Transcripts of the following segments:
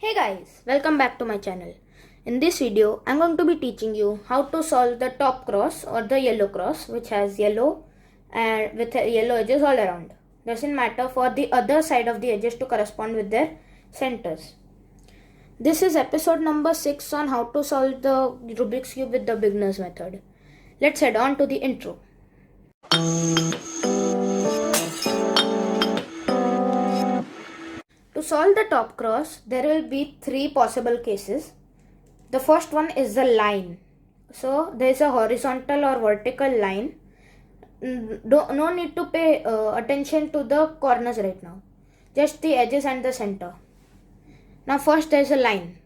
Hey guys, welcome back to my channel. In this video, I'm going to be teaching you how to solve the top cross or the yellow cross, which has yellow and with yellow edges all around. Doesn't matter for the other side of the edges to correspond with their centers. This is episode number 6 on how to solve the Rubik's Cube with the beginner's method. Let's head on to the intro. To solve the top cross, there will be 3 possible cases. The first one is the line. So there is a horizontal or vertical line. No need to pay attention to the corners right now. Just the edges and the center. Now first there is a line.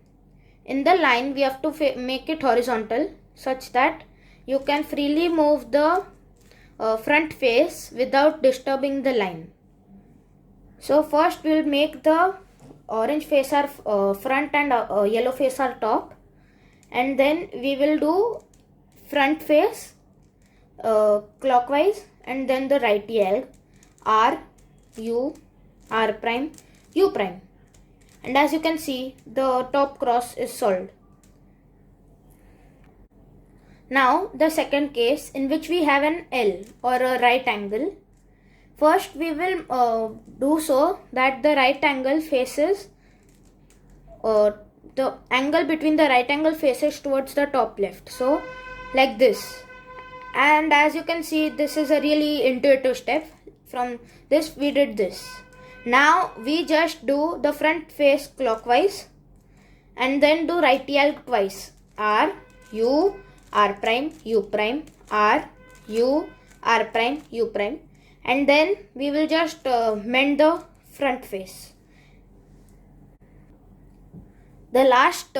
In the line we have to make it horizontal such that you can freely move the front face without disturbing the line. So first we will make the orange face our front and yellow face our top, and then we will do front face clockwise and then the right L R U R prime U prime, and as you can see the top cross is solved. Now the second case in which we have an L or a right angle. First we will do so that the right angle faces the angle between the right angle faces towards the top left. So like this. And as you can see, this is a really intuitive step. From this we did this. Now we just do the front face clockwise and then do right L twice. R U R prime U prime R U R prime U prime. And then we will just mend the front face. The last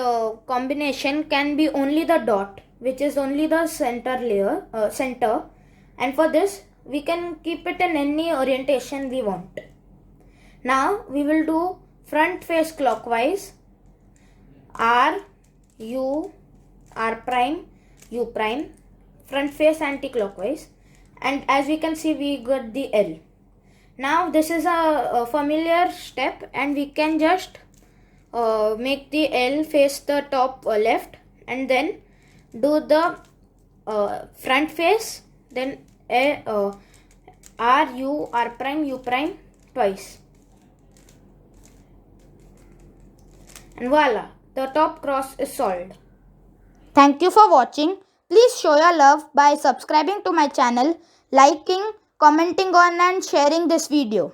combination can be only the dot, which is only the center layer, center. And for this, we can keep it in any orientation we want. Now we will do front face clockwise. R U R prime U prime. Front face anti-clockwise. And as we can see, we got the L. Now this is a familiar step, and we can just make the L face the top left, and then do the front face, then R U R prime U prime twice, and voila, the top cross is solved. Thank you for watching. Please show your love by subscribing to my channel, liking, commenting on and sharing this video.